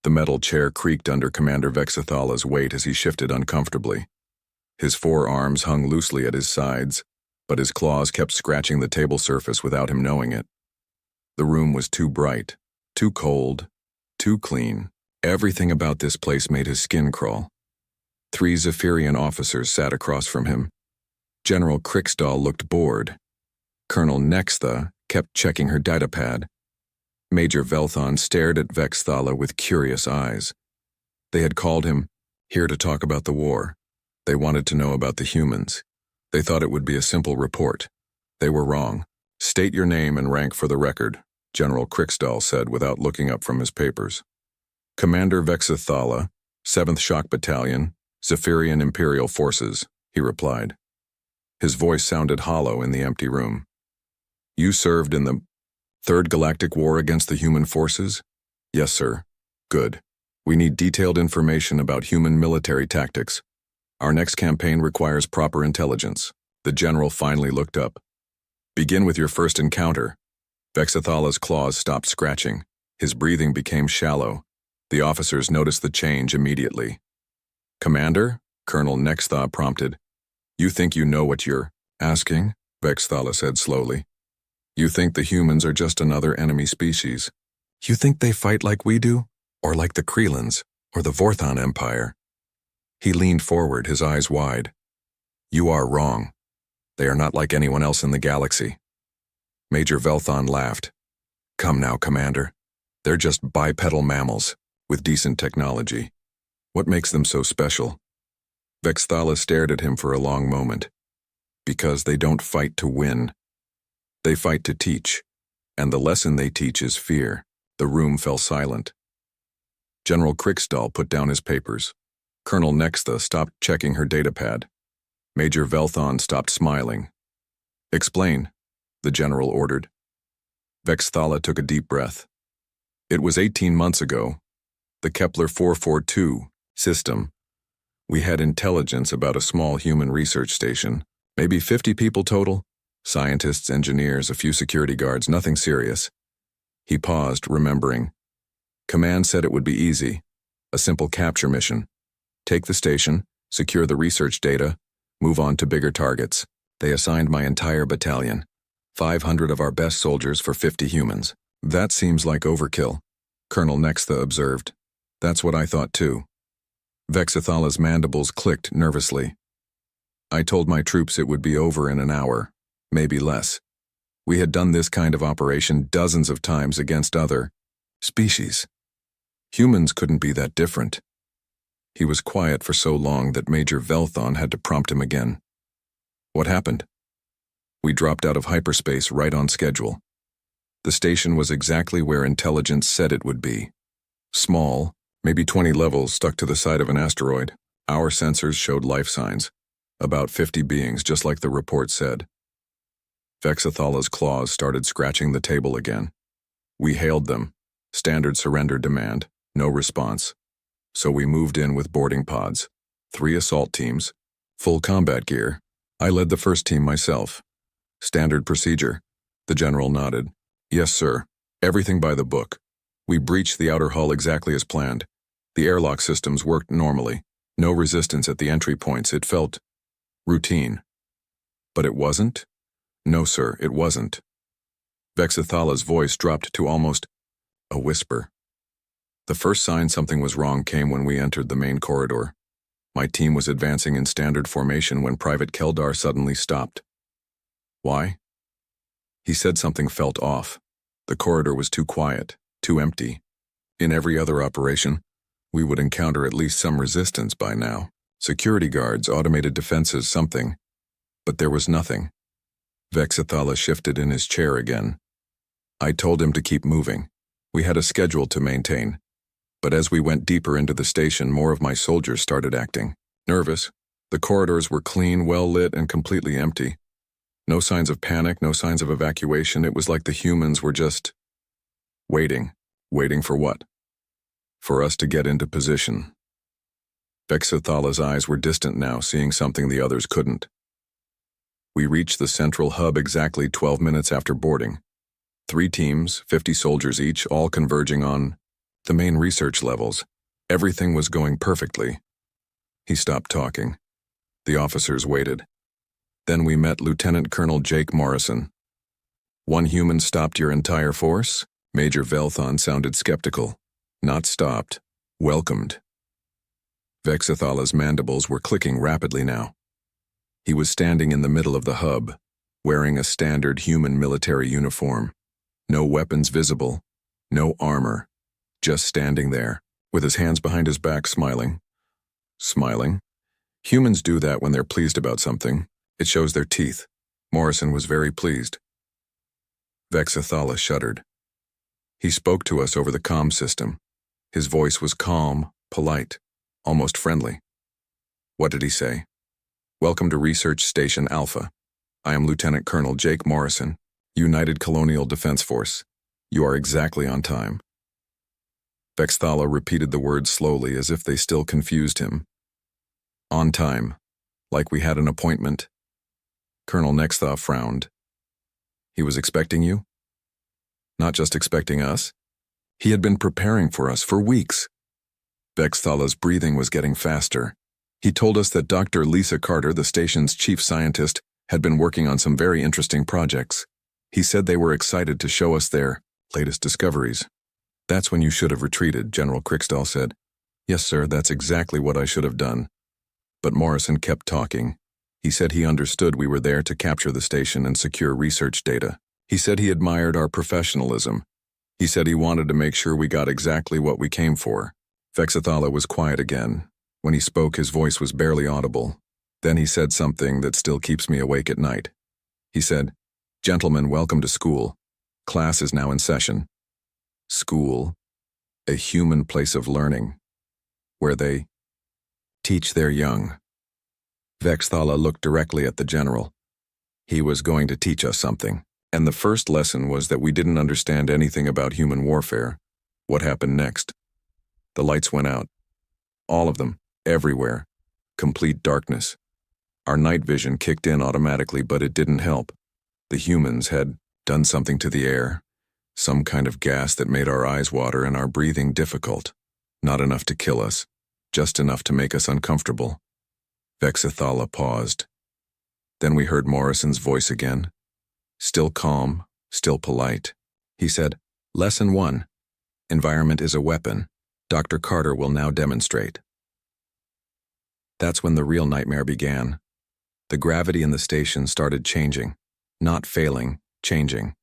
The metal chair creaked under Commander Vexathala's weight as he shifted uncomfortably. His forearms hung loosely at his sides, but his claws kept scratching the table surface without him knowing it. The room was too bright, too cold, too clean. Everything about this place made his skin crawl. 3 Zephyrian officers sat across from him. General Kriksdal looked bored. Colonel Nextha kept checking her datapad. Major Velthon stared at Vexthala with curious eyes. They had called him here to talk about the war. They wanted to know about the humans. They thought it would be a simple report. They were wrong. "State your name and rank for the record," General Kriksdal said without looking up from his papers. "Commander Vexathala, 7th Shock Battalion, Zephyrian Imperial Forces," he replied. His voice sounded hollow in the empty room. "You served in the 3rd Galactic War against the human forces?" "Yes, sir." "Good. We need detailed information about human military tactics. Our next campaign requires proper intelligence." The general finally looked up. "Begin with your first encounter." Vexathala's claws stopped scratching. His breathing became shallow. The officers noticed the change immediately. "Commander?" Colonel Nextha prompted. "You think you know what you're asking?" Vexthala said slowly. "You think the humans are just another enemy species? You think they fight like we do? Or like the Krelans, or the Vorthon Empire?" He leaned forward, his eyes wide. "You are wrong. They are not like anyone else in the galaxy." Major Velthon laughed. "Come now, Commander. They're just bipedal mammals, with decent technology. What makes them so special?" Vexthala stared at him for a long moment. "Because they don't fight to win. They fight to teach, and the lesson they teach is fear." The room fell silent. General Kriksdal put down his papers. Colonel Nextha stopped checking her datapad. Major Velthon stopped smiling. "Explain," the general ordered. Vexthala took a deep breath. "It was 18 months ago. The Kepler 442 system. We had intelligence about a small human research station, maybe 50 people total. Scientists, engineers, a few security guards, nothing serious." He paused, remembering. "Command said it would be easy. A simple capture mission. Take the station, secure the research data, move on to bigger targets. They assigned my entire battalion. 500 of our best soldiers for 50 humans. That seems like overkill," Colonel Nextha observed. "That's what I thought too." Vexathala's mandibles clicked nervously. "I told my troops it would be over in an hour, maybe less. We had done this kind of operation dozens of times against other species. Humans couldn't be that different." He was quiet for so long that Major Velthon had to prompt him again. "What happened?" "We dropped out of hyperspace right on schedule. The station was exactly where intelligence said it would be. Small, maybe 20 levels stuck to the side of an asteroid. Our sensors showed life signs. About 50 beings, just like the report said." Vexathala's claws started scratching the table again. "We hailed them. Standard surrender demand. No response. So we moved in with boarding pods. 3 assault teams. Full combat gear. I led the first team myself. Standard procedure." The general nodded. "Yes, sir. Everything by the book. We breached the outer hull exactly as planned. The airlock systems worked normally. No resistance at the entry points. It felt routine." "But it wasn't?" "No, sir, it wasn't." Vexathala's voice dropped to almost a whisper. "The first sign something was wrong came when we entered the main corridor. My team was advancing in standard formation when Private Keldar suddenly stopped." "Why?" "He said something felt off. The corridor was too quiet, too empty. In every other operation, we would encounter at least some resistance by now. Security guards, automated defenses, something. But there was nothing." Vexathala shifted in his chair again. "I told him to keep moving. We had a schedule to maintain. But as we went deeper into the station, more of my soldiers started acting nervous. The corridors were clean, well lit, and completely empty. No signs of panic, no signs of evacuation. It was like the humans were just waiting. Waiting for what? For us to get into position." Vexathala's eyes were distant now, seeing something the others couldn't. "We reached the central hub exactly 12 minutes after boarding. 3 teams, 50 soldiers each, all converging on The main research levels. Everything was going perfectly. He stopped talking. The officers waited. Then we met Lieutenant Colonel Jake Morrison. One human stopped your entire force? Major Velthon sounded skeptical. Not stopped. Welcomed. Vexathala's mandibles were clicking rapidly now. He was standing in the middle of the hub, wearing a standard human military uniform. No weapons visible, no armor, just standing there, with his hands behind his back smiling. Smiling? Humans do that when they're pleased about something. It shows their teeth. Morrison was very pleased. Vexathala shuddered. He spoke to us over the comm system. His voice was calm, polite, almost friendly. What did he say? Welcome to Research Station Alpha. I am Lieutenant Colonel Jake Morrison, United Colonial Defense Force. You are exactly on time. Vexathala repeated the words slowly as if they still confused him. On time, like we had an appointment. Colonel Nexthaw frowned. He was expecting you? Not just expecting us. He had been preparing for us for weeks. Vexathala's breathing was getting faster. He told us that Dr. Lisa Carter, the station's chief scientist, had been working on some very interesting projects. He said they were excited to show us their latest discoveries. That's when you should have retreated, General Crickstall said. Yes, sir, that's exactly what I should have done. But Morrison kept talking. He said he understood we were there to capture the station and secure research data. He said he admired our professionalism. He said he wanted to make sure we got exactly what we came for. Vexathala was quiet again. When he spoke, his voice was barely audible. Then he said something that still keeps me awake at night. He said, "Gentlemen, welcome to school. Class is now in session." School, a human place of learning, where they teach their young. Vexathala looked directly at the general. He was going to teach us something, and the first lesson was that we didn't understand anything about human warfare. What happened next? The lights went out. All of them, everywhere. Complete darkness. Our night vision kicked in automatically, but it didn't help. The humans had done something to the air, some kind of gas that made our eyes water and our breathing difficult. Not enough to kill us, just enough to make us uncomfortable. Vexathala paused. Then we heard Morrison's voice again. Still calm, still polite. He said, Lesson 1. Environment is a weapon. Dr. Carter will now demonstrate. That's when the real nightmare began. The gravity in the station started changing. Not failing, changing.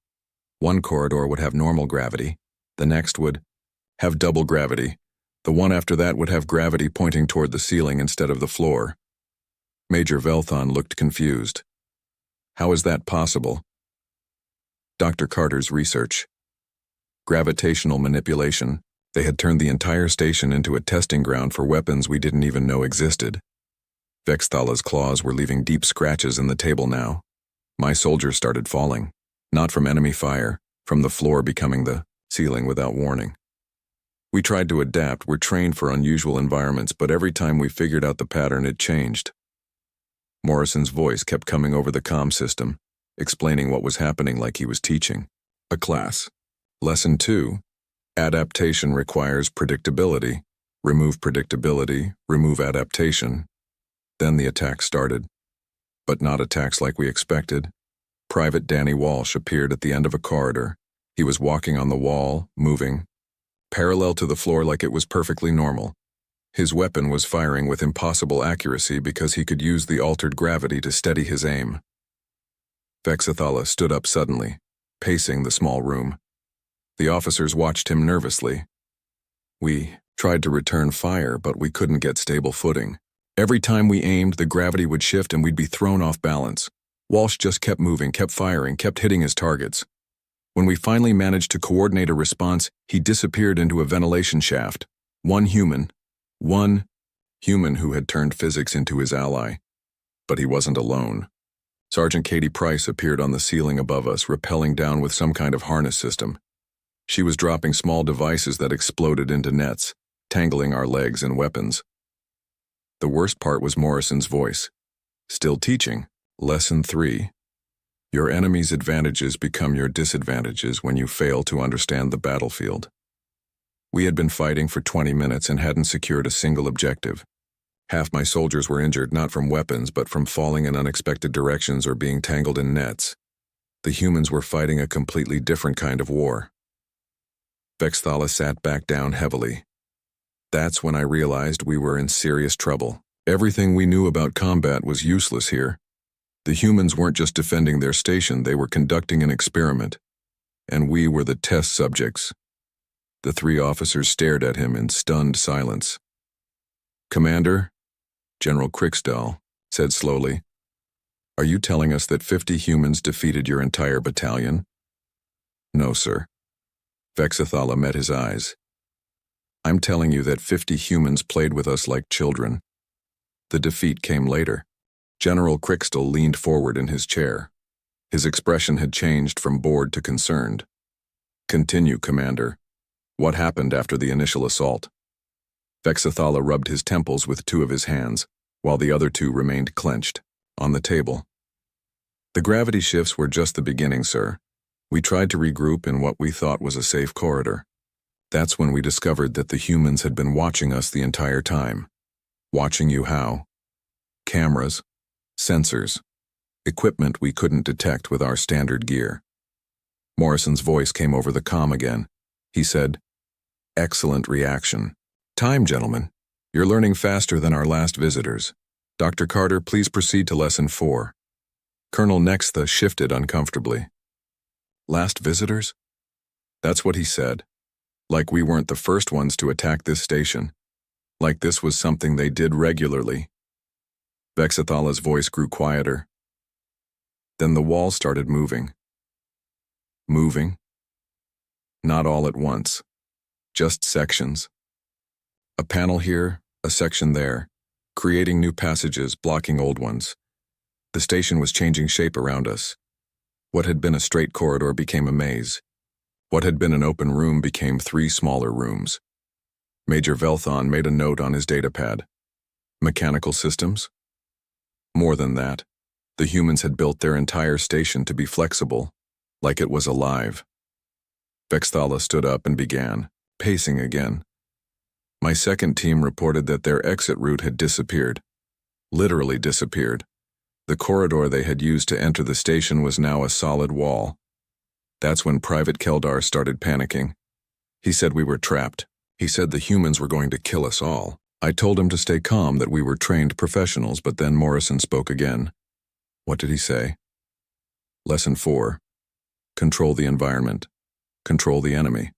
One corridor would have normal gravity. The next would have double gravity. The one after that would have gravity pointing toward the ceiling instead of the floor. Major Velthon looked confused. How is that possible? Dr. Carter's research. Gravitational manipulation. They had turned the entire station into a testing ground for weapons we didn't even know existed. Vexathala's claws were leaving deep scratches in the table now. My soldiers started falling. Not from enemy fire, from the floor becoming the ceiling without warning. We tried to adapt, we're trained for unusual environments, but every time we figured out the pattern, it changed. Morrison's voice kept coming over the comm system, explaining what was happening like he was teaching a class. Lesson 2. Adaptation requires predictability. Remove predictability, remove adaptation. Then the attack started. But not attacks like we expected. Private Danny Walsh appeared at the end of a corridor. He was walking on the wall, moving, parallel to the floor like it was perfectly normal. His weapon was firing with impossible accuracy because he could use the altered gravity to steady his aim. Vexathala stood up suddenly, pacing the small room. The officers watched him nervously. We tried to return fire, but we couldn't get stable footing. Every time we aimed, the gravity would shift and we'd be thrown off balance. Walsh just kept moving, kept firing, kept hitting his targets. When we finally managed to coordinate a response, he disappeared into a ventilation shaft. One human who had turned physics into his ally. But he wasn't alone. Sergeant Katie Price appeared on the ceiling above us, rappelling down with some kind of harness system. She was dropping small devices that exploded into nets, tangling our legs and weapons. The worst part was Morrison's voice. Still teaching. Lesson 3. Your enemy's advantages become your disadvantages when you fail to understand the battlefield. We had been fighting for 20 minutes and hadn't secured a single objective. Half my soldiers were injured not from weapons but from falling in unexpected directions or being tangled in nets. The humans were fighting a completely different kind of war. Vexthala sat back down heavily. That's when I realized we were in serious trouble. Everything we knew about combat was useless here. The humans weren't just defending their station, they were conducting an experiment. And we were the test subjects. The three officers stared at him in stunned silence. "Commander," General Kriksdal said slowly, "are you telling us that 50 humans defeated your entire battalion?" "No, sir." Vexthala met his eyes. "I'm telling you that 50 humans played with us like children. The defeat came later." General Kriksdal leaned forward in his chair. His expression had changed from bored to concerned. "Continue, Commander. What happened after the initial assault?" Vexthala rubbed his temples with two of his hands, while the other two remained clenched, on the table. "The gravity shifts were just the beginning, sir. We tried to regroup in what we thought was a safe corridor. That's when we discovered that the humans had been watching us the entire time. Watching you how? Cameras, sensors, equipment we couldn't detect with our standard gear." Morrison's voice came over the comm again. He said, "Excellent reaction. Time, gentlemen. You're learning faster than our last visitors. Dr. Carter, please proceed to Lesson 4. Colonel Nextha shifted uncomfortably. "Last visitors?" That's what he said. Like we weren't the first ones to attack this station. Like this was something they did regularly. Vexthala's voice grew quieter. Then the wall started moving. Moving? Not all at once. Just sections. A panel here, a section there, creating new passages, blocking old ones. The station was changing shape around us. What had been a straight corridor became a maze. What had been an open room became 3 smaller rooms. Major Velthon made a note on his datapad. Mechanical systems? More than that, the humans had built their entire station to be flexible, like it was alive. Vexthala stood up and began, pacing again. My second team reported that their exit route had disappeared. Literally disappeared. The corridor they had used to enter the station was now a solid wall. That's when Private Keldar started panicking. He said we were trapped. He said the humans were going to kill us all. I told him to stay calm, that we were trained professionals, but then Morrison spoke again. What did he say? Lesson 4. Control the environment. Control the enemy.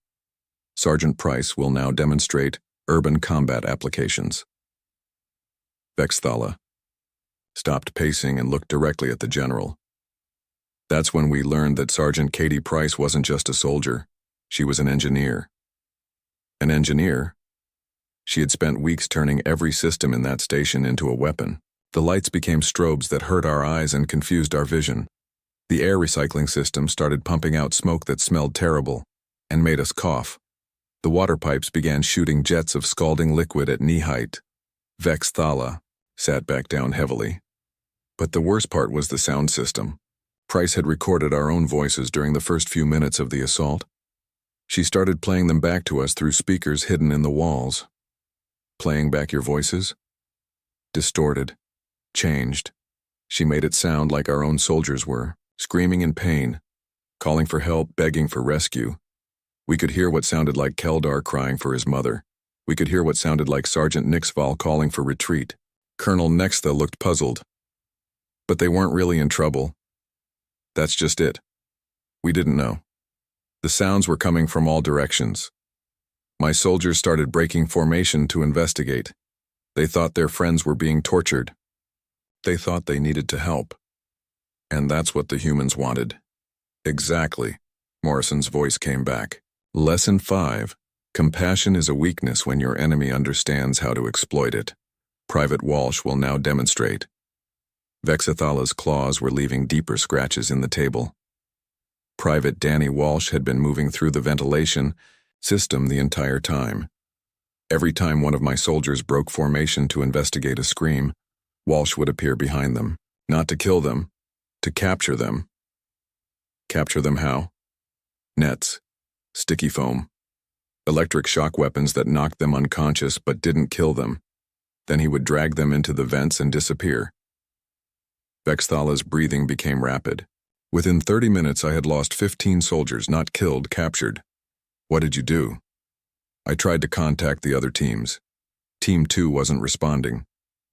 Sergeant Price will now demonstrate urban combat applications. Vexthala stopped pacing and looked directly at the general. That's when we learned that Sergeant Katie Price wasn't just a soldier. She was an engineer. An engineer? She had spent weeks turning every system in that station into a weapon. The lights became strobes that hurt our eyes and confused our vision. The air recycling system started pumping out smoke that smelled terrible and made us cough. The water pipes began shooting jets of scalding liquid at knee height. Vexthala sat back down heavily. But the worst part was the sound system. Price had recorded our own voices during the first few minutes of the assault. She started playing them back to us through speakers hidden in the walls. Playing back your voices? Distorted. Changed. She made it sound like our own soldiers were, screaming in pain, calling for help, begging for rescue. We could hear what sounded like Keldar crying for his mother. We could hear what sounded like Sergeant Nixval calling for retreat. Colonel Nextha looked puzzled. But they weren't really in trouble. That's just it. We didn't know. The sounds were coming from all directions. My soldiers started breaking formation to investigate. They thought their friends were being tortured. They thought they needed to help. And that's what the humans wanted. Exactly. Morrison's voice came back. Lesson 5. Compassion is a weakness when your enemy understands how to exploit it. Private Walsh will now demonstrate. Vexthala's claws were leaving deeper scratches in the table. Private Danny Walsh had been moving through the ventilation system the entire time. Every time one of my soldiers broke formation to investigate a scream, Walsh would appear behind them. Not to kill them, to capture them. Capture them how? Nets. Sticky foam. Electric shock weapons that knocked them unconscious but didn't kill them. Then he would drag them into the vents and disappear. Vexthala's breathing became rapid. Within 30 minutes, I had lost 15 soldiers, not killed, captured. What did you do? I tried to contact the other teams. Team 2 wasn't responding.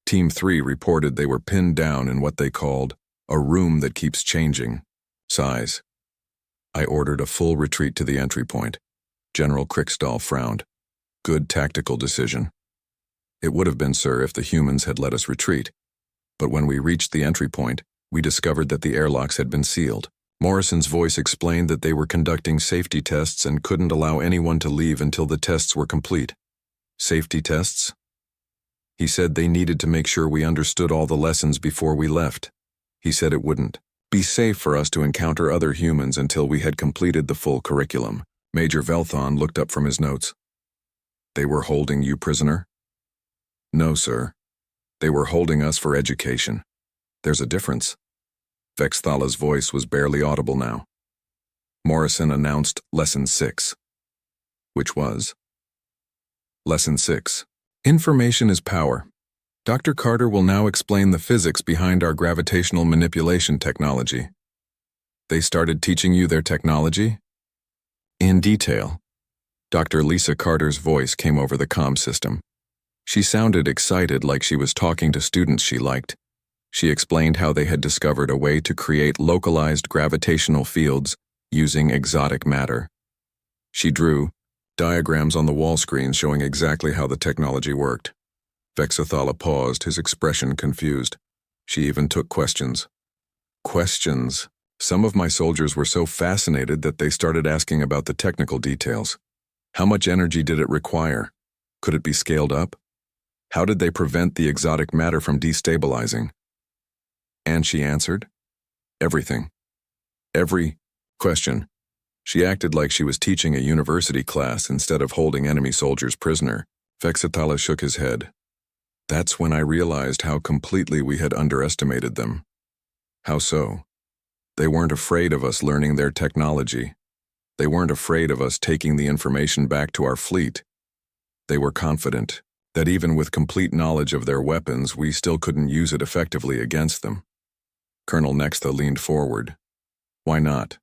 Team 3 reported they were pinned down in what they called a room that keeps changing. Size. I ordered a full retreat to the entry point. General Kriksdal frowned. Good tactical decision. It would have been, sir, if the humans had let us retreat. But when we reached the entry point, we discovered that the airlocks had been sealed. Morrison's voice explained that they were conducting safety tests and couldn't allow anyone to leave until the tests were complete. Safety tests? He said they needed to make sure we understood all the lessons before we left. He said it wouldn't be safe for us to encounter other humans until we had completed the full curriculum. Major Velthon looked up from his notes. They were holding you prisoner? No, sir. They were holding us for education. There's a difference. Vexthala's voice was barely audible now. Morrison announced Lesson 6. Which was? Lesson 6. Information is power. Dr. Carter will now explain the physics behind our gravitational manipulation technology. They started teaching you their technology? In detail. Dr. Lisa Carter's voice came over the comm system. She sounded excited, like she was talking to students she liked. She explained how they had discovered a way to create localized gravitational fields using exotic matter. She drew diagrams on the wall screen showing exactly how the technology worked. Vexathala paused, his expression confused. She even took questions. Questions. Some of my soldiers were so fascinated that they started asking about the technical details. How much energy did it require? Could it be scaled up? How did they prevent the exotic matter from destabilizing? And she answered, everything. Every question. She acted like she was teaching a university class instead of holding enemy soldiers prisoner. Vexathala shook his head. That's when I realized how completely we had underestimated them. How so? They weren't afraid of us learning their technology. They weren't afraid of us taking the information back to our fleet. They were confident that even with complete knowledge of their weapons, we still couldn't use it effectively against them. Colonel Nextha leaned forward. Why not?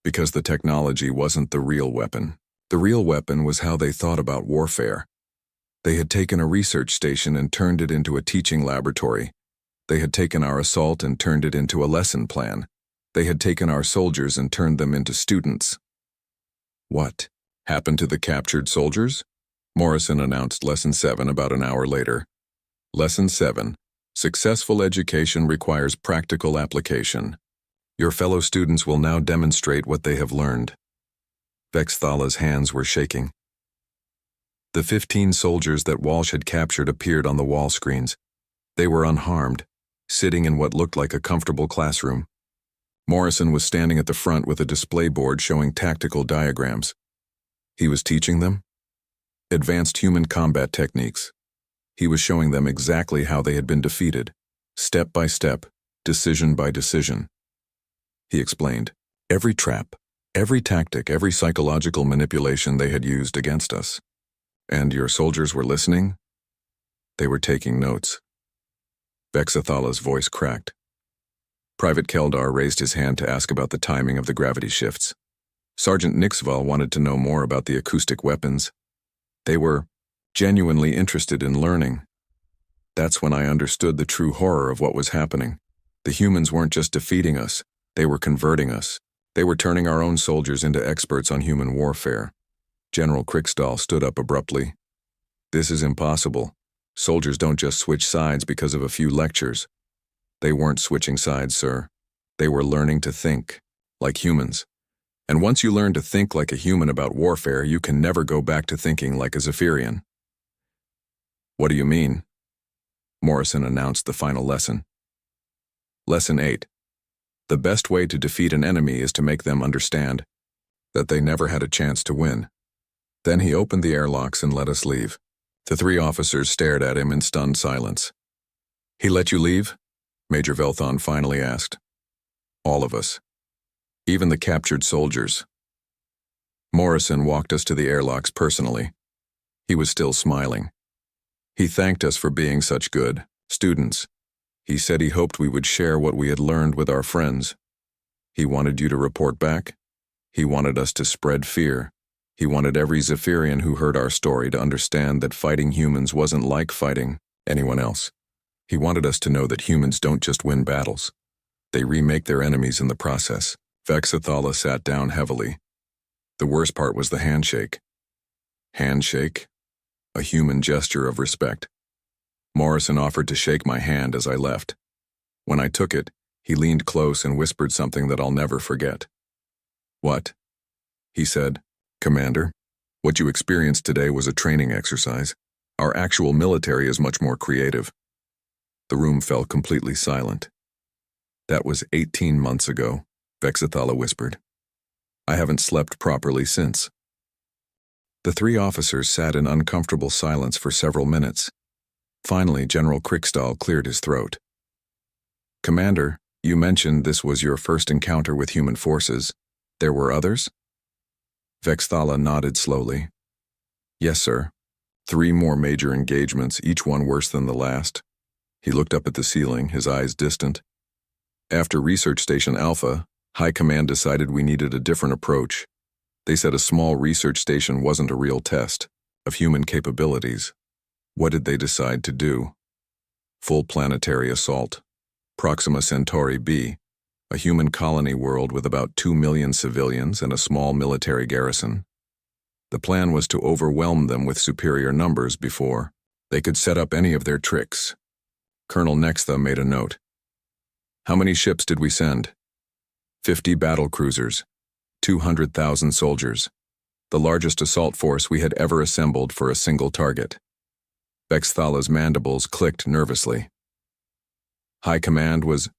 Because the technology wasn't the real weapon. The real weapon was how they thought about warfare. They had taken a research station and turned it into a teaching laboratory. They had taken our assault and turned it into a lesson plan. They had taken our soldiers and turned them into students. What happened to the captured soldiers? Morrison announced Lesson 7 about an hour later. Lesson 7. Successful education requires practical application. Your fellow students will now demonstrate what they have learned. Vexthala's hands were shaking. The 15 soldiers that Walsh had captured appeared on the wall screens. They were unharmed, sitting in what looked like a comfortable classroom. Morrison was standing at the front with a display board showing tactical diagrams. He was teaching them advanced human combat techniques. He was showing them exactly how they had been defeated, step by step, decision by decision. He explained every trap, every tactic, every psychological manipulation they had used against us. And your soldiers were listening? They were taking notes. Vexathala's voice cracked. Private Keldar raised his hand to ask about the timing of the gravity shifts. Sergeant Nixval wanted to know more about the acoustic weapons. They were genuinely interested in learning. That's when I understood the true horror of what was happening. The humans weren't just defeating us, they were converting us. They were turning our own soldiers into experts on human warfare. General Kriksdal stood up abruptly. This is impossible. Soldiers don't just switch sides because of a few lectures. They weren't switching sides, sir. They were learning to think, like humans. And once you learn to think like a human about warfare, you can never go back to thinking like a Zephyrian. What do you mean? Morrison announced the final lesson. Lesson 8. The best way to defeat an enemy is to make them understand that they never had a chance to win. Then he opened the airlocks and let us leave. The 3 officers stared at him in stunned silence. He let you leave? Major Velthon finally asked. All of us. Even the captured soldiers. Morrison walked us to the airlocks personally. He was still smiling. He thanked us for being such good students. He said he hoped we would share what we had learned with our friends. He wanted you to report back. He wanted us to spread fear. He wanted every Zephyrian who heard our story to understand that fighting humans wasn't like fighting anyone else. He wanted us to know that humans don't just win battles. They remake their enemies in the process. Vexathala sat down heavily. The worst part was the handshake. Handshake? A human gesture of respect. Morrison offered to shake my hand as I left. When I took it, he leaned close and whispered something that I'll never forget. "What?" he said. "Commander, what you experienced today was a training exercise. Our actual military is much more creative." The room fell completely silent. "That was 18 months ago," Vexathala whispered. "I haven't slept properly since." The three officers sat in uncomfortable silence for several minutes. Finally, General Kriegstahl cleared his throat. "Commander, you mentioned this was your first encounter with human forces. There were others?" Vexathala nodded slowly. "Yes, sir. 3 more major engagements, each one worse than the last." He looked up at the ceiling, his eyes distant. "After Research Station Alpha, High Command decided we needed a different approach. They said a small research station wasn't a real test of human capabilities. What did they decide to do? Full planetary assault. Proxima Centauri B, a human colony world with about 2 million civilians and a small military garrison. The plan was to overwhelm them with superior numbers before they could set up any of their tricks." Colonel Nextha made a note. "How many ships did we send?" 50 battle cruisers, 200,000 soldiers, the largest assault force we had ever assembled for a single target. Vexathala's mandibles clicked nervously. High Command was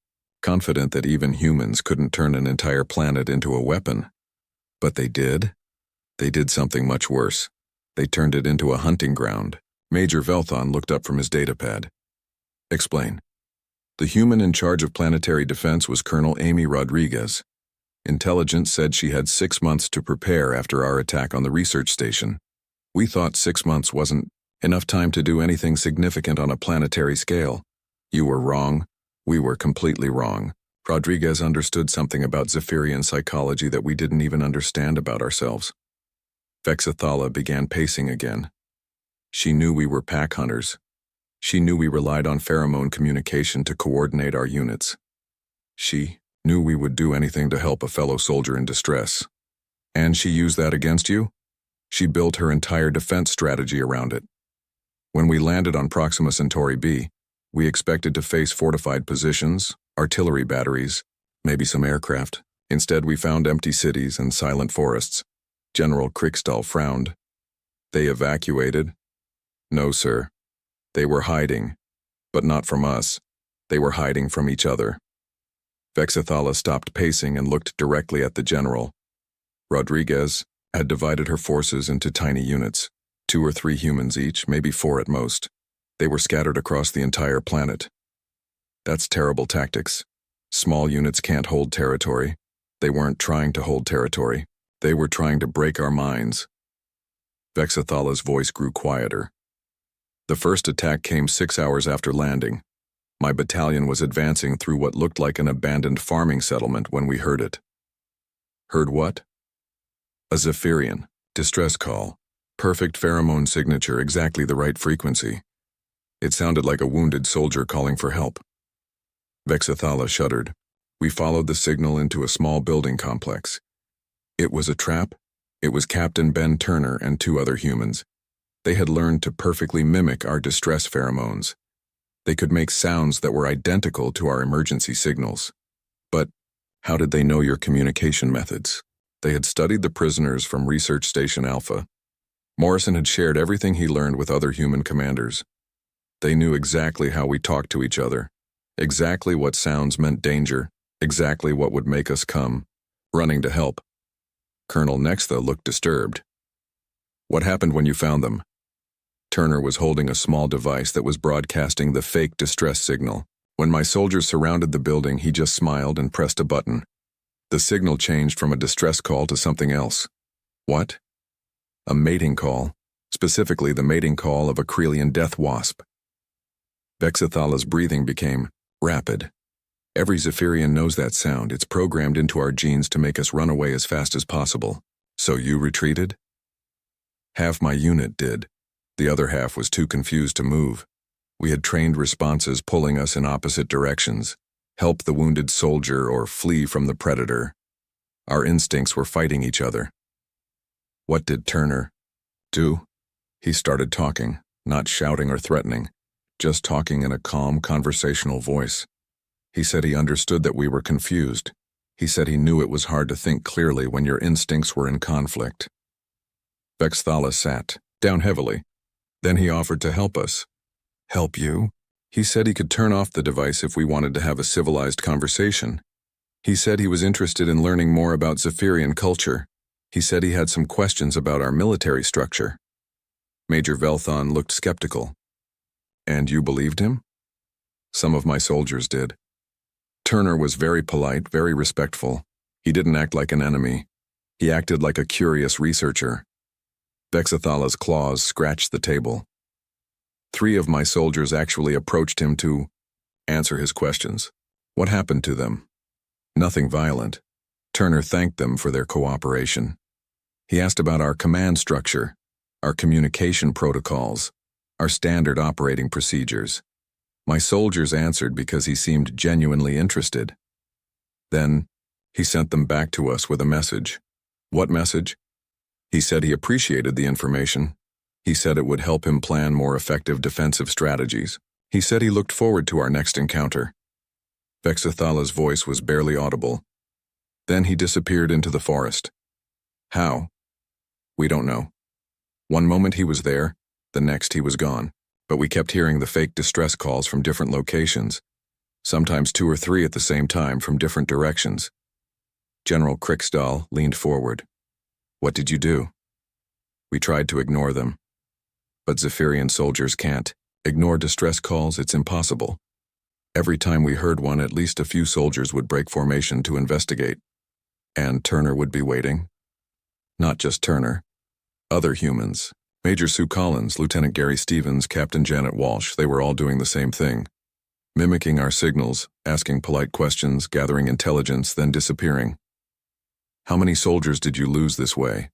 confident that even humans couldn't turn an entire planet into a weapon. But they did. They did something much worse. They turned it into a hunting ground. Major Velthon looked up from his datapad. "Explain." "The human in charge of planetary defense was Colonel Amy Rodriguez. Intelligence said she had 6 months to prepare after our attack on the research station. We thought 6 months wasn't enough time to do anything significant on a planetary scale. You were wrong. We were completely wrong. Rodriguez understood something about Zephyrian psychology that we didn't even understand about ourselves." Vexathala began pacing again. She knew we were pack hunters. She knew we relied on pheromone communication to coordinate our units. She knew we would do anything to help a fellow soldier in distress. And she used that against you? She built her entire defense strategy around it. When we landed on Proxima Centauri B, we expected to face fortified positions, artillery batteries, maybe some aircraft. Instead, we found empty cities and silent forests. General Kriegstahl frowned. "They evacuated?" "No, sir. They were hiding. But not from us. They were hiding from each other." Vexathala stopped pacing and looked directly at the general. Rodriguez had divided her forces into tiny units, 2 or 3 humans each, maybe 4 at most. They were scattered across the entire planet. That's terrible tactics. Small units can't hold territory. They weren't trying to hold territory. They were trying to break our minds. Vexathala's voice grew quieter. "The first attack came 6 hours after landing. My battalion was advancing through what looked like an abandoned farming settlement when we heard it." "Heard what?" "A Zephyrian. Distress call. Perfect pheromone signature, exactly the right frequency. It sounded like a wounded soldier calling for help." Vexathala shuddered. "We followed the signal into a small building complex. It was a trap. It was Captain Ben Turner and 2 other humans. They had learned to perfectly mimic our distress pheromones. They could make sounds that were identical to our emergency signals. But how did they know your communication methods? They had studied the prisoners from Research Station Alpha. Morrison had shared everything he learned with other human commanders. They knew exactly how we talked to each other, exactly what sounds meant danger, exactly what would make us come, running to help." Colonel Nextha looked disturbed. "What happened when you found them?" Turner was holding a small device that was broadcasting the fake distress signal. "When my soldiers surrounded the building, he just smiled and pressed a button. The signal changed from a distress call to something else. What? A mating call, specifically the mating call of a Krelian death wasp. Vexathala's breathing became rapid. Every Zephyrian knows that sound. It's programmed into our genes to make us run away as fast as possible. So you retreated? Half my unit did. The other half was too confused to move. We had trained responses pulling us in opposite directions. Help the wounded soldier or flee from the predator. Our instincts were fighting each other. What did Turner do? He started talking, not shouting or threatening, just talking in a calm, conversational voice. He said he understood that we were confused. He said he knew it was hard to think clearly when your instincts were in conflict. Vexathala sat down heavily. Then he offered to help us. Help you? He said he could turn off the device if we wanted to have a civilized conversation. He said he was interested in learning more about Zephyrian culture. He said he had some questions about our military structure. Major Velthon looked skeptical. And you believed him? Some of my soldiers did. Turner was very polite, very respectful. He didn't act like an enemy. He acted like a curious researcher. Vexathala's claws scratched the table. 3 of my soldiers actually approached him to answer his questions. What happened to them? Nothing violent. Turner thanked them for their cooperation. He asked about our command structure, our communication protocols, our standard operating procedures. My soldiers answered because he seemed genuinely interested. Then, he sent them back to us with a message. What message? He said he appreciated the information. He said it would help him plan more effective defensive strategies. He said he looked forward to our next encounter. Vexathala's voice was barely audible. Then he disappeared into the forest. How? We don't know. One moment he was there, the next he was gone. But we kept hearing the fake distress calls from different locations, sometimes 2 or 3 at the same time from different directions. General Kriksdal leaned forward. What did you do? We tried to ignore them. But Zephyrian soldiers can't. Ignore distress calls, it's impossible. Every time we heard one, at least a few soldiers would break formation to investigate. And Turner would be waiting. Not just Turner. Other humans. Major Sue Collins, Lieutenant Gary Stevens, Captain Janet Walsh, they were all doing the same thing. Mimicking our signals, asking polite questions, gathering intelligence, then disappearing. How many soldiers did you lose this way?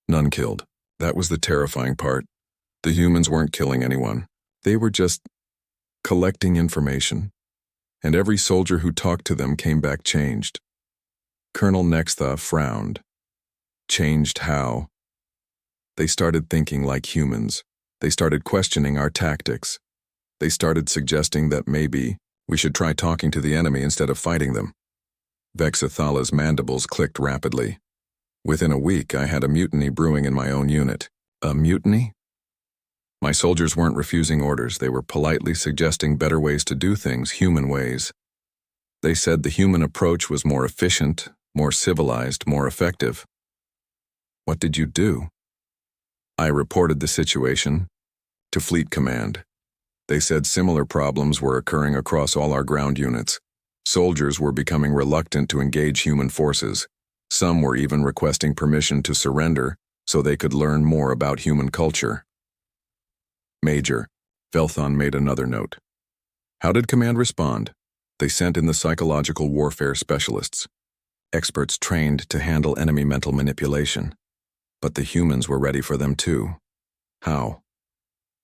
None killed. That was the terrifying part. The humans weren't killing anyone. They were just collecting information. And every soldier who talked to them came back changed. Colonel Nextha frowned. Changed how? They started thinking like humans. They started questioning our tactics. They started suggesting that maybe we should try talking to the enemy instead of fighting them. Vexathala's mandibles clicked rapidly. Within a week, I had a mutiny brewing in my own unit. A mutiny? My soldiers weren't refusing orders. They were politely suggesting better ways to do things, human ways. They said the human approach was more efficient, more civilized, more effective. What did you do? I reported the situation to Fleet Command. They said similar problems were occurring across all our ground units. Soldiers were becoming reluctant to engage human forces. Some were even requesting permission to surrender so they could learn more about human culture. Major, Velthon made another note. How did Command respond? They sent in the psychological warfare specialists, experts trained to handle enemy mental manipulation. But the humans were ready for them too. How?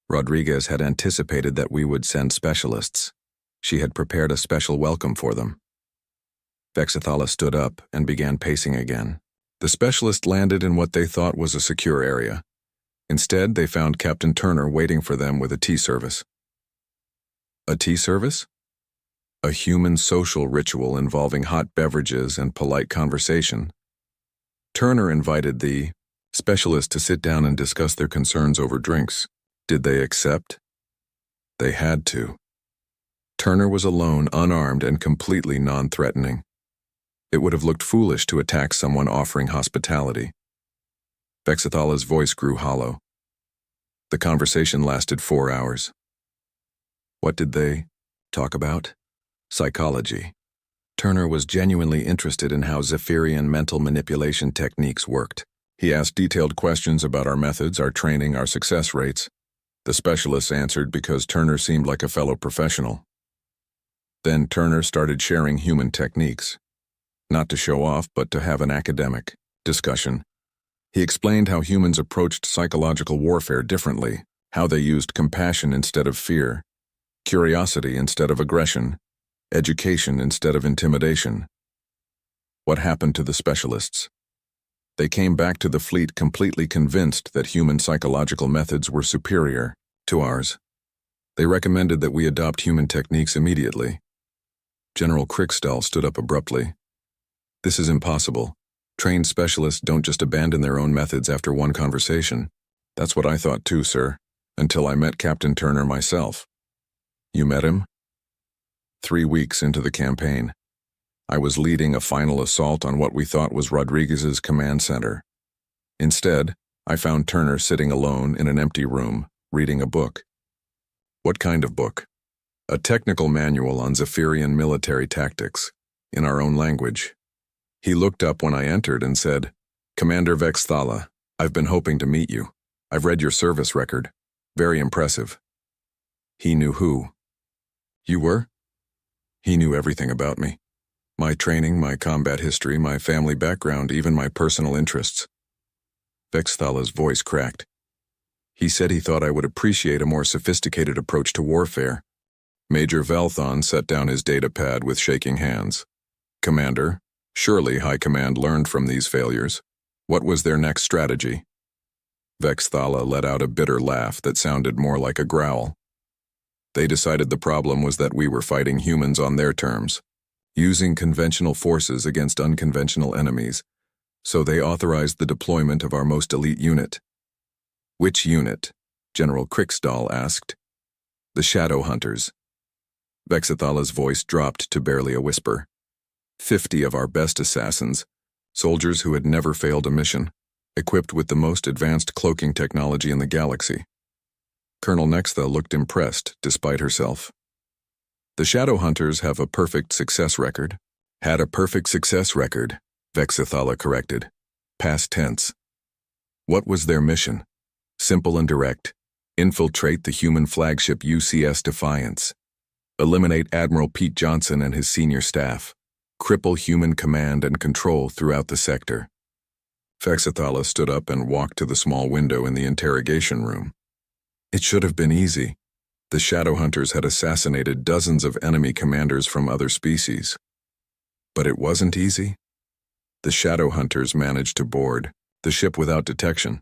Rodriguez had anticipated that we would send specialists. She had prepared a special welcome for them. Vexathala stood up and began pacing again. The specialist landed in what they thought was a secure area. Instead, they found Captain Turner waiting for them with a tea service. A tea service? A human social ritual involving hot beverages and polite conversation. Turner invited the specialist to sit down and discuss their concerns over drinks. Did they accept? They had to. Turner was alone, unarmed, and completely non-threatening. It would have looked foolish to attack someone offering hospitality. Vexathala's voice grew hollow. The conversation lasted 4 hours. What did they talk about? Psychology. Turner was genuinely interested in how Zephyrian mental manipulation techniques worked. He asked detailed questions about our methods, our training, our success rates. The specialists answered because Turner seemed like a fellow professional. Then Turner started sharing human techniques, not to show off, but to have an academic discussion. He explained how humans approached psychological warfare differently, how they used compassion instead of fear, curiosity instead of aggression, education instead of intimidation. What happened to the specialists? They came back to the fleet completely convinced that human psychological methods were superior to ours. They recommended that we adopt human techniques immediately. General Kriegstall stood up abruptly. This is impossible. Trained specialists don't just abandon their own methods after one conversation. That's what I thought too, sir, until I met Captain Turner myself. You met him? 3 weeks into the campaign. I was leading a final assault on what we thought was Rodriguez's command center. Instead, I found Turner sitting alone in an empty room, reading a book. What kind of book? A technical manual on Zephyrian military tactics, in our own language. He looked up when I entered and said, "Commander Vexthala, I've been hoping to meet you. I've read your service record. Very impressive." He knew who. You were? He knew everything about me. My training, my combat history, my family background, even my personal interests. Vexthala's voice cracked. He said he thought I would appreciate a more sophisticated approach to warfare. Major Velthon set down his datapad with shaking hands. Commander, surely High Command learned from these failures. What was their next strategy? Vexthala let out a bitter laugh that sounded more like a growl. They decided the problem was that we were fighting humans on their terms, using conventional forces against unconventional enemies, so they authorized the deployment of our most elite unit. Which unit? General Kriegstall asked. The Shadow Hunters. Vexthala's voice dropped to barely a whisper. 50 of our best assassins, soldiers who had never failed a mission, equipped with the most advanced cloaking technology in the galaxy. Colonel Nextha looked impressed, despite herself. The Shadow Hunters have a perfect success record. Had a perfect success record, Vexthala corrected. Past tense. What was their mission? Simple and direct. Infiltrate the human flagship UCS Defiance. Eliminate Admiral Pete Johnson and his senior staff. Cripple human command and control throughout the sector. Vexthala stood up and walked to the small window in the interrogation room. It should have been easy. The Shadow Hunters had assassinated dozens of enemy commanders from other species. But it wasn't easy. The Shadow Hunters managed to board the ship without detection.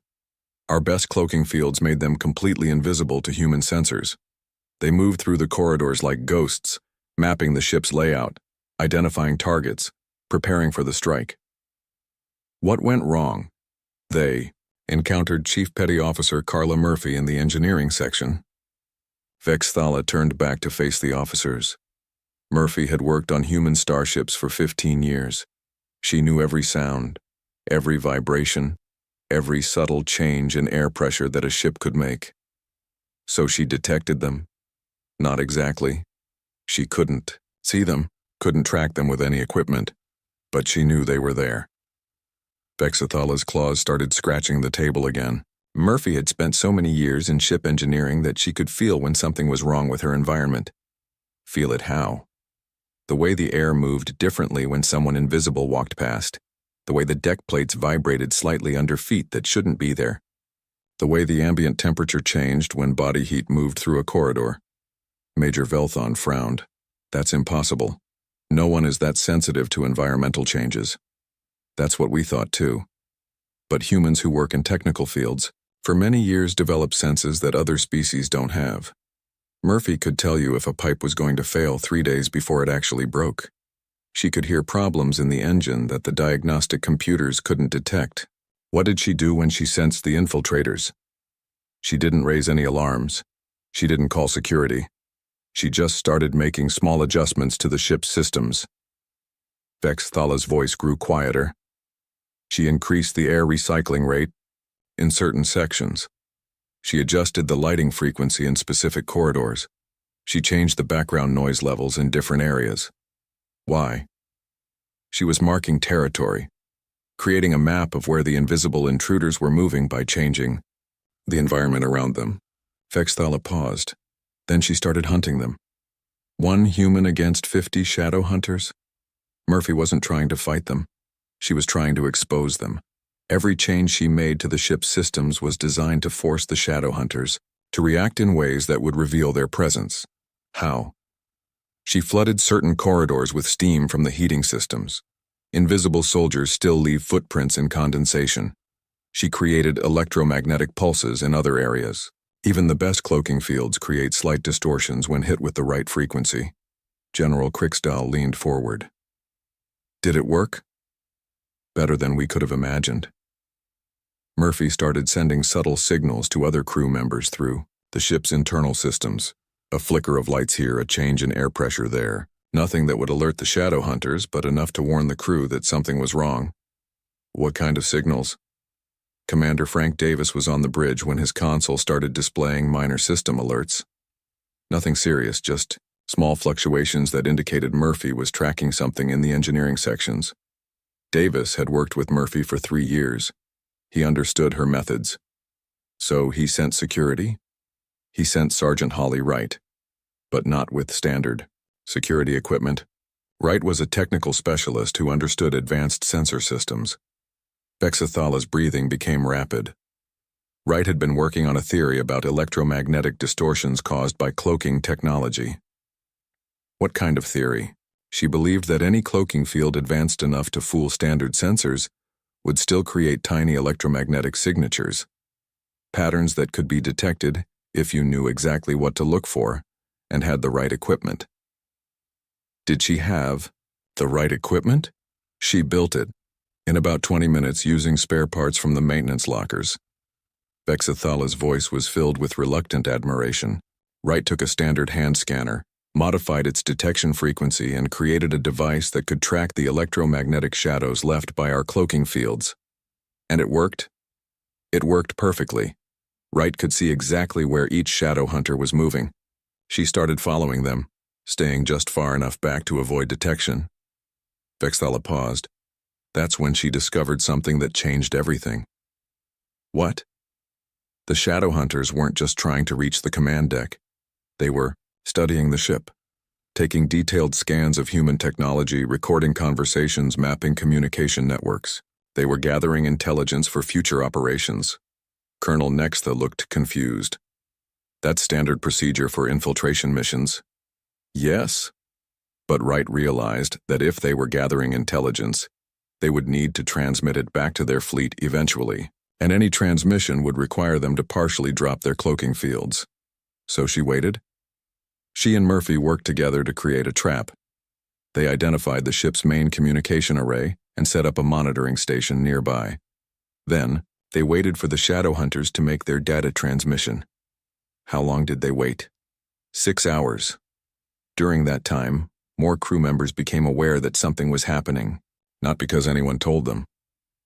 Our best cloaking fields made them completely invisible to human sensors. They moved through the corridors like ghosts, mapping the ship's layout, identifying targets, preparing for the strike. What went wrong? They encountered Chief Petty Officer Carla Murphy in the engineering section. Vexthala turned back to face the officers. Murphy had worked on human starships for 15 years. She knew every sound, every vibration, every subtle change in air pressure that a ship could make. So she detected them. Not exactly. She couldn't see them, couldn't track them with any equipment, but she knew they were there. Vexthala's claws started scratching the table again. Murphy had spent so many years in ship engineering that she could feel when something was wrong with her environment. Feel it how? The way the air moved differently when someone invisible walked past. The way the deck plates vibrated slightly under feet that shouldn't be there. The way the ambient temperature changed when body heat moved through a corridor. Major Velthon frowned. That's impossible. No one is that sensitive to environmental changes. That's what we thought too. But humans who work in technical fields, for many years develop senses that other species don't have. Murphy could tell you if a pipe was going to fail 3 days before it actually broke. She could hear problems in the engine that the diagnostic computers couldn't detect. What did she do when she sensed the infiltrators? She didn't raise any alarms. She didn't call security. She just started making small adjustments to the ship's systems. Vexthala's voice grew quieter. She increased the air recycling rate in certain sections. She adjusted the lighting frequency in specific corridors. She changed the background noise levels in different areas. Why? She was marking territory. creating a map of where the invisible intruders were moving by changing the environment around them. Vexthala paused. Then she started hunting them. 1 human against 50 shadow hunters? Murphy wasn't trying to fight them. She was trying to expose them. Every change she made to the ship's systems was designed to force the shadow hunters to react in ways that would reveal their presence. How? She flooded certain corridors with steam from the heating systems. Invisible soldiers still leave footprints in condensation. She created electromagnetic pulses in other areas. Even the best cloaking fields create slight distortions when hit with the right frequency. General Kriksdal leaned forward. Did it work? Better than we could have imagined. Murphy started sending subtle signals to other crew members through the ship's internal systems. A flicker of lights here, a change in air pressure there. Nothing that would alert the shadow hunters, but enough to warn the crew that something was wrong. What kind of signals? Commander Frank Davis was on the bridge when his console started displaying minor system alerts. Nothing serious, just small fluctuations that indicated Murphy was tracking something in the engineering sections. Davis had worked with Murphy for 3 years. He understood her methods. So he sent security? He sent Sergeant Holly Wright, but not with standard security equipment. Wright was a technical specialist who understood advanced sensor systems. Vexathala's breathing became rapid. Wright had been working on a theory about electromagnetic distortions caused by cloaking technology. What kind of theory? She believed that any cloaking field advanced enough to fool standard sensors would still create tiny electromagnetic signatures, patterns that could be detected if you knew exactly what to look for and had the right equipment. Did she have the right equipment? She built it in about 20 minutes using spare parts from the maintenance lockers. Vexathala's voice was filled with reluctant admiration. Wright took a standard hand scanner, modified its detection frequency, and created a device that could track the electromagnetic shadows left by our cloaking fields. And it worked? It worked perfectly. Wright could see exactly where each shadow hunter was moving. She started following them, staying just far enough back to avoid detection. Vexthala paused. That's when she discovered something that changed everything. What? The shadow hunters weren't just trying to reach the command deck. They were studying the ship, taking detailed scans of human technology, recording conversations, mapping communication networks. They were gathering intelligence for future operations. Colonel Nextha looked confused. That's standard procedure for infiltration missions. Yes. But Wright realized that if they were gathering intelligence, they would need to transmit it back to their fleet eventually, and any transmission would require them to partially drop their cloaking fields. So she waited. She and Murphy worked together to create a trap. They identified the ship's main communication array and set up a monitoring station nearby. Then, they waited for the shadow hunters to make their data transmission. How long did they wait? 6 hours. During that time, more crew members became aware that something was happening. Not because anyone told them,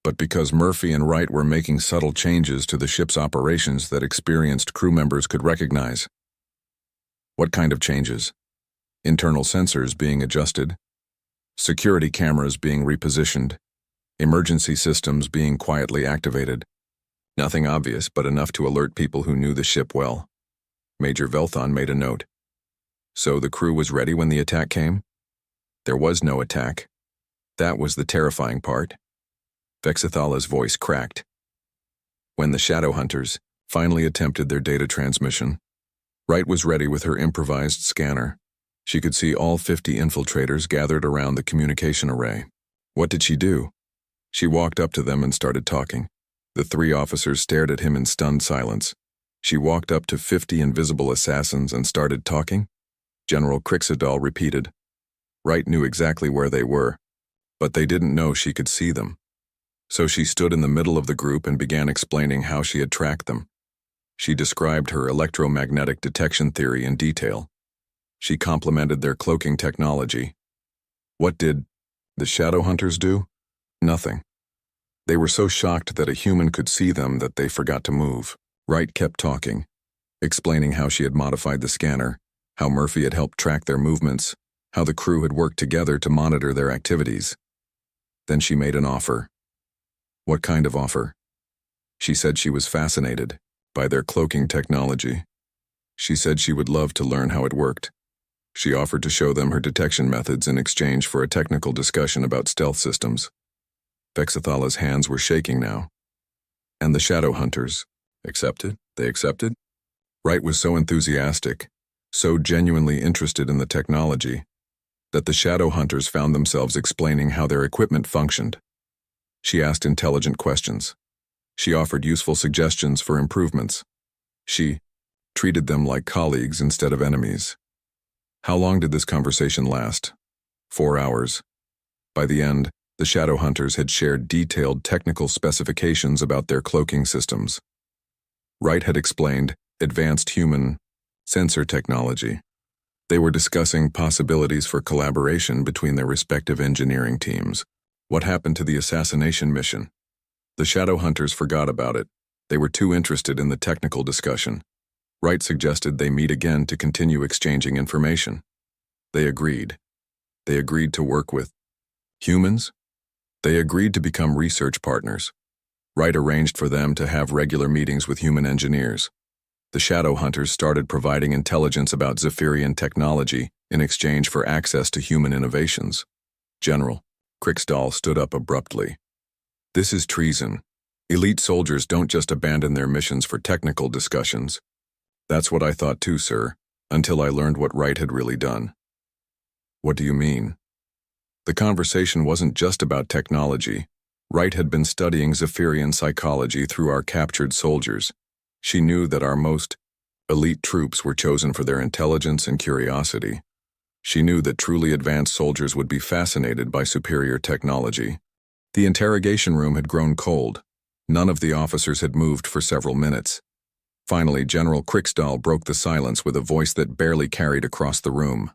but because Murphy and Wright were making subtle changes to the ship's operations that experienced crew members could recognize. What kind of changes? Internal sensors being adjusted, security cameras being repositioned, emergency systems being quietly activated. Nothing obvious, but enough to alert people who knew the ship well. Major Velthon made a note. So the crew was ready when the attack came? There was no attack. That was the terrifying part. Vexathala's voice cracked. When the shadow hunters finally attempted their data transmission, Wright was ready with her improvised scanner. She could see all 50 infiltrators gathered around the communication array. What did she do? She walked up to them and started talking. The 3 officers stared at him in stunned silence. She walked up to 50 invisible assassins and started talking. General Kriksdal repeated. Wright knew exactly where they were, but they didn't know she could see them. So she stood in the middle of the group and began explaining how she had tracked them. She described her electromagnetic detection theory in detail. She complimented their cloaking technology. What did the shadow hunters do? Nothing. They were so shocked that a human could see them that they forgot to move. Wright kept talking, explaining how she had modified the scanner, how Murphy had helped track their movements, how the crew had worked together to monitor their activities. Then she made an offer. What kind of offer? She said she was fascinated by their cloaking technology. She said she would love to learn how it worked. She offered to show them her detection methods in exchange for a technical discussion about stealth systems. Vexathala's hands were shaking now. And the Shadow Hunters accepted? They accepted? Wright was so enthusiastic, so genuinely interested in the technology, that the Shadow Hunters found themselves explaining how their equipment functioned. She asked intelligent questions. She offered useful suggestions for improvements. She treated them like colleagues instead of enemies. How long did this conversation last? 4 hours. By the end, the Shadow Hunters had shared detailed technical specifications about their cloaking systems. Wright had explained advanced human sensor technology. They were discussing possibilities for collaboration between their respective engineering teams. What happened to the assassination mission? The Shadow Hunters forgot about it. They were too interested in the technical discussion. Wright suggested they meet again to continue exchanging information. They agreed. They agreed to work with humans. They agreed to become research partners. Wright arranged for them to have regular meetings with human engineers. The Shadow Hunters started providing intelligence about Zephyrian technology in exchange for access to human innovations. General Kriksdal stood up abruptly. This is treason. Elite soldiers don't just abandon their missions for technical discussions. That's what I thought too, sir, until I learned what Wright had really done. What do you mean? The conversation wasn't just about technology. Wright had been studying Zephyrian psychology through our captured soldiers. She knew that our most elite troops were chosen for their intelligence and curiosity. She knew that truly advanced soldiers would be fascinated by superior technology. The interrogation room had grown cold. None of the officers had moved for several minutes. Finally, General Kriksdal broke the silence with a voice that barely carried across the room.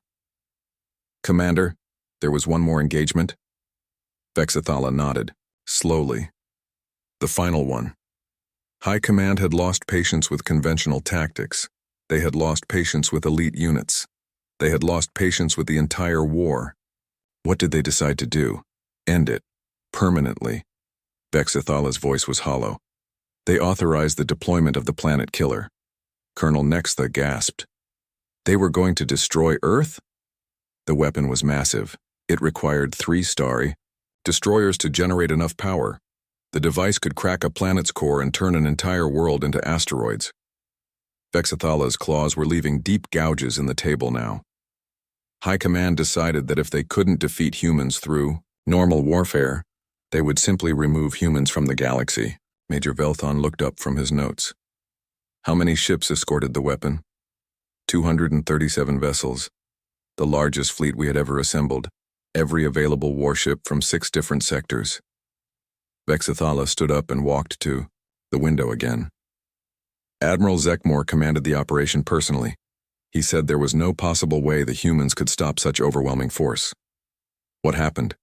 Commander, there was one more engagement? Vexathala nodded, slowly. The final one. High Command had lost patience with conventional tactics. They had lost patience with elite units. They had lost patience with the entire war. What did they decide to do? End it. Permanently. Vexathala's voice was hollow. They authorized the deployment of the Planet Killer. Colonel Nextha gasped. They were going to destroy Earth? The weapon was massive. It required 3 starry destroyers to generate enough power. The device could crack a planet's core and turn an entire world into asteroids. Vexathala's claws were leaving deep gouges in the table now. High Command decided that if they couldn't defeat humans through normal warfare, they would simply remove humans from the galaxy. Major Velthon looked up from his notes. How many ships escorted the weapon? 237 vessels. The largest fleet we had ever assembled. Every available warship from 6 different sectors. Vexathala stood up and walked to the window again. Admiral Zekmore commanded the operation personally. He said there was no possible way the humans could stop such overwhelming force. What happened?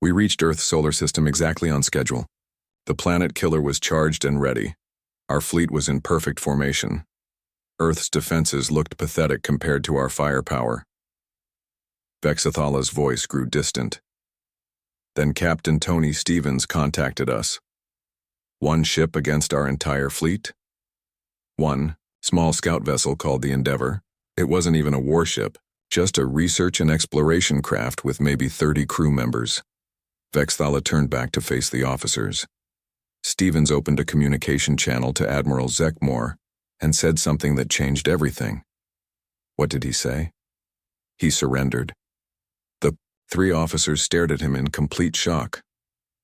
We reached Earth's solar system exactly on schedule. The Planet Killer was charged and ready. Our fleet was in perfect formation. Earth's defenses looked pathetic compared to our firepower. Vexathala's voice grew distant. Then Captain Tony Stevens contacted us. 1 ship against our entire fleet? 1 small scout vessel called the Endeavor. It wasn't even a warship, just a research and exploration craft with maybe 30 crew members. Vexathala turned back to face the officers. Stevens opened a communication channel to Admiral Zekmore and said something that changed everything. What did he say? He surrendered. The 3 officers stared at him in complete shock.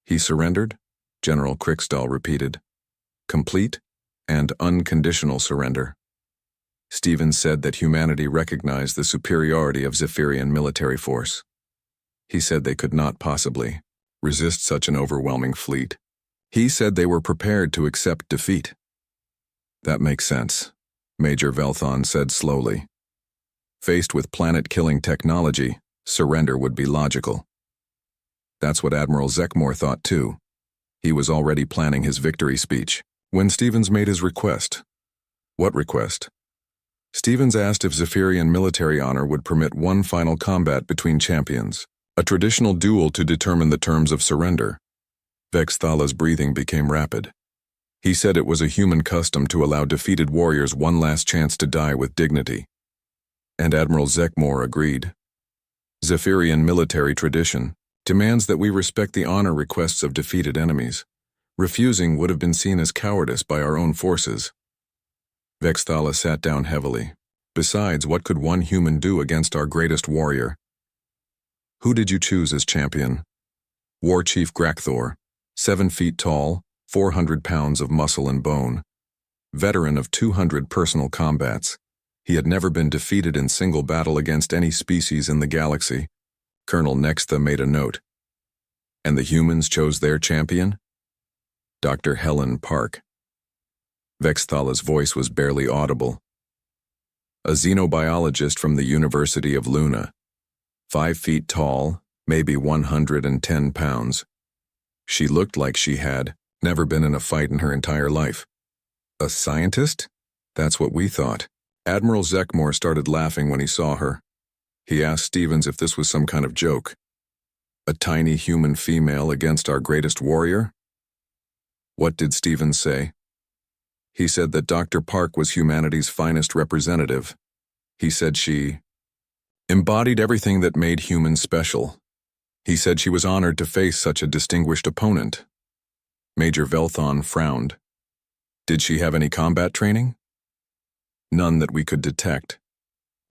He surrendered? General Kriksdal repeated. Complete and unconditional surrender. Stevens said that humanity recognized the superiority of Zephyrian military force. He said they could not possibly resist such an overwhelming fleet. He said they were prepared to accept defeat. That makes sense, Major Velthon said slowly. Faced with planet-killing technology, surrender would be logical. That's what Admiral Zekmore thought too. He was already planning his victory speech when Stevens made his request. What request? Stevens asked if Zephyrian military honor would permit one final combat between champions, a traditional duel to determine the terms of surrender. Vexthala's breathing became rapid. He said it was a human custom to allow defeated warriors one last chance to die with dignity. And Admiral Zekmor agreed. Zephyrian military tradition demands that we respect the honor requests of defeated enemies. Refusing would have been seen as cowardice by our own forces. Vexthala sat down heavily. Besides, what could one human do against our greatest warrior? Who did you choose as champion? War Chief Grakthor, 7 feet tall, 400 pounds of muscle and bone. Veteran of 200 personal combats, he had never been defeated in single battle against any species in the galaxy. Colonel Nextha made a note. And the humans chose their champion? Dr. Helen Park. Vexthala's voice was barely audible. A xenobiologist from the University of Luna. 5 feet tall, maybe 110 pounds. She looked like she had never been in a fight in her entire life. A scientist? That's what we thought. Admiral Zekmor started laughing when he saw her. He asked Stevens if this was some kind of joke. A tiny human female against our greatest warrior? What did Stevens say? He said that Dr. Park was humanity's finest representative. He said she embodied everything that made humans special. He said she was honored to face such a distinguished opponent. Major Velthon frowned. Did she have any combat training? None that we could detect.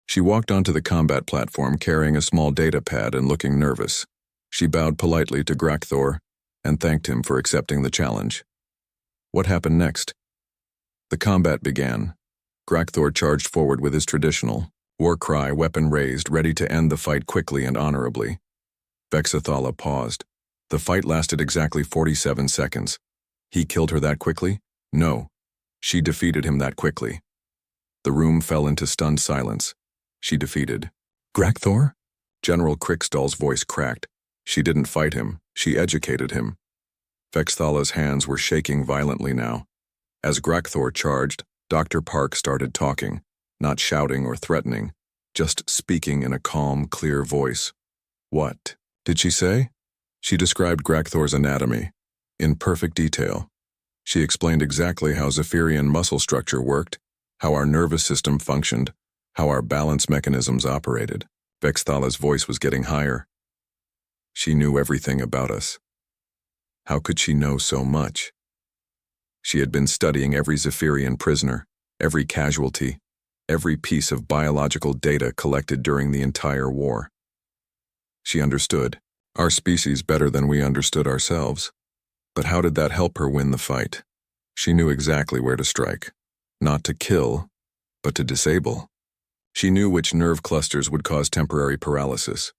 She walked onto the combat platform carrying a small data pad and looking nervous. She bowed politely to Grakthor and thanked him for accepting the challenge. What happened next? The combat began. Grakthor charged forward with his traditional war cry, weapon raised, ready to end the fight quickly and honorably. Vexathala paused. The fight lasted exactly 47 seconds. He killed her that quickly? No. She defeated him that quickly. The room fell into stunned silence. She defeated Grakthor? General Kriksdal's voice cracked. She didn't fight him. She educated him. Vexthala's hands were shaking violently now. As Grakthor charged, Dr. Park started talking, not shouting or threatening, just speaking in a calm, clear voice. What did she say? She described Grakthor's anatomy in perfect detail. She explained exactly how Zephyrian muscle structure worked, how our nervous system functioned, how our balance mechanisms operated. Vexthala's voice was getting higher. She knew everything about us. How could she know so much? She had been studying every Zephyrian prisoner, every casualty, every piece of biological data collected during the entire war. She understood our species better than we understood ourselves. But how did that help her win the fight? She knew exactly where to strike. Not to kill, but to disable. She knew which nerve clusters would cause temporary paralysis.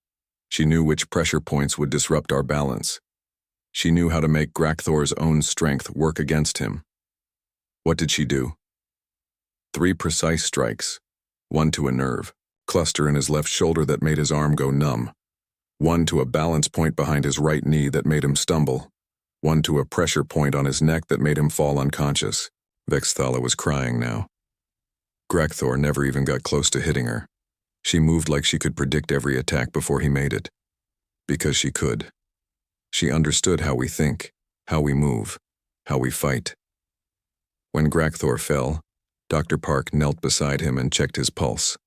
She knew which pressure points would disrupt our balance. She knew how to make Grakthor's own strength work against him. What did she do? 3 precise strikes, 1 to a nerve cluster in his left shoulder that made his arm go numb, 1 to a balance point behind his right knee that made him stumble, 1 to a pressure point on his neck that made him fall unconscious. Vexthala was crying now. Grakthor never even got close to hitting her. She moved like she could predict every attack before he made it. Because she could. She understood how we think, how we move, how we fight. When Grakthor fell, Dr. Park knelt beside him and checked his pulse.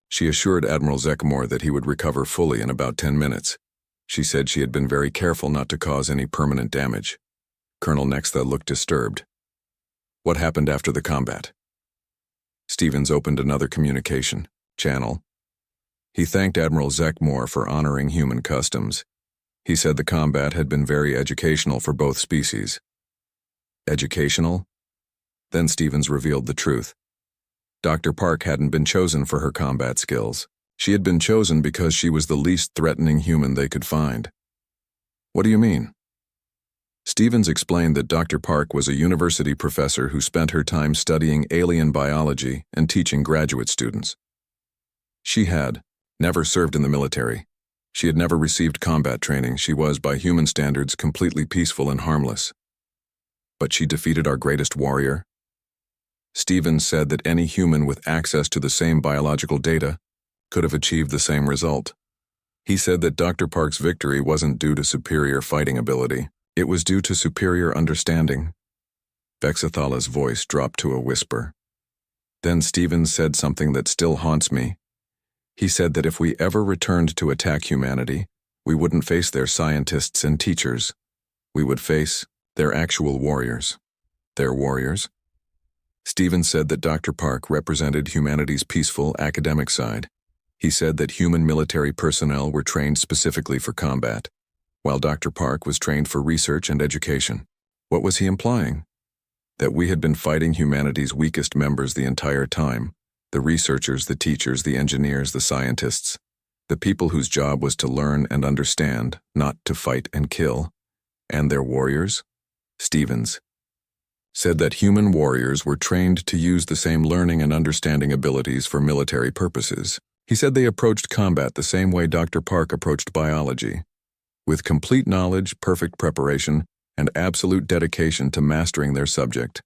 She assured Admiral Zekmor that he would recover fully in about 10 minutes. She said she had been very careful not to cause any permanent damage. Colonel Nextha looked disturbed. What happened after the combat? Stevens opened another communication channel. He thanked Admiral Zekmor for honoring human customs. He said the combat had been very educational for both species. Educational? Then Stevens revealed the truth. Dr. Park hadn't been chosen for her combat skills. She had been chosen because she was the least threatening human they could find. What do you mean? Stevens explained that Dr. Park was a university professor who spent her time studying alien biology and teaching graduate students. She had never served in the military. She had never received combat training. She was, by human standards, completely peaceful and harmless. But she defeated our greatest warrior. Stevens said that any human with access to the same biological data could have achieved the same result. He said that Dr. Park's victory wasn't due to superior fighting ability, It was due to superior understanding. Vexathala's voice dropped to a whisper. Then Stevens said something that still haunts me. He said that if we ever returned to attack humanity, we wouldn't face their scientists and teachers. We would face their actual warriors. Their warriors? Stevens said that Dr. Park represented humanity's peaceful, academic side. He said that human military personnel were trained specifically for combat, while Dr. Park was trained for research and education. What was he implying? That we had been fighting humanity's weakest members the entire time, the researchers, the teachers, the engineers, the scientists, the people whose job was to learn and understand, not to fight and kill, and their warriors? Stevens said that human warriors were trained to use the same learning and understanding abilities for military purposes. He said they approached combat the same way Dr. Park approached biology, with complete knowledge, perfect preparation, and absolute dedication to mastering their subject.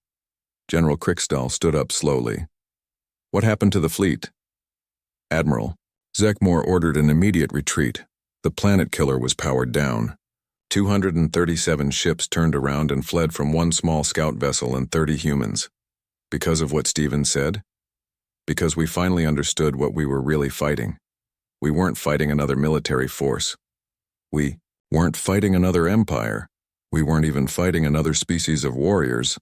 General Kriegstall stood up slowly. What happened to the fleet? Admiral, Zekmore ordered an immediate retreat. The planet killer was powered down. 237 ships turned around and fled from one small scout vessel and 30 humans. Because of what Stevens said? Because we finally understood what we were really fighting. We weren't fighting another military force. We weren't fighting another empire. We weren't even fighting another species of warriors.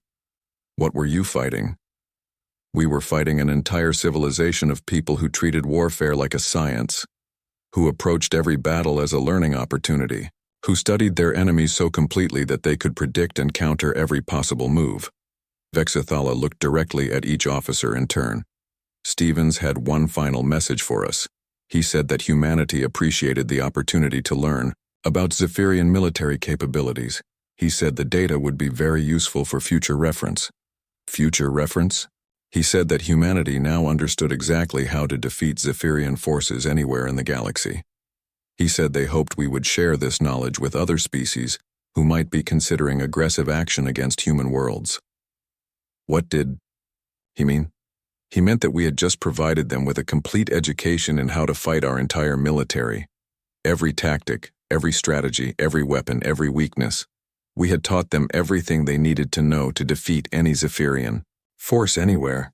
What were you fighting? We were fighting an entire civilization of people who treated warfare like a science, who approached every battle as a learning opportunity, who studied their enemies so completely that they could predict and counter every possible move. Vexathala looked directly at each officer in turn. Stevens had one final message for us. He said that humanity appreciated the opportunity to learn about Zephyrian military capabilities. He said the data would be very useful for future reference. Future reference? He said that humanity now understood exactly how to defeat Zephyrian forces anywhere in the galaxy. He said they hoped we would share this knowledge with other species who might be considering aggressive action against human worlds. What did he mean? He meant that we had just provided them with a complete education in how to fight our entire military. Every tactic, every strategy, every weapon, every weakness. We had taught them everything they needed to know to defeat any Zephyrian force anywhere.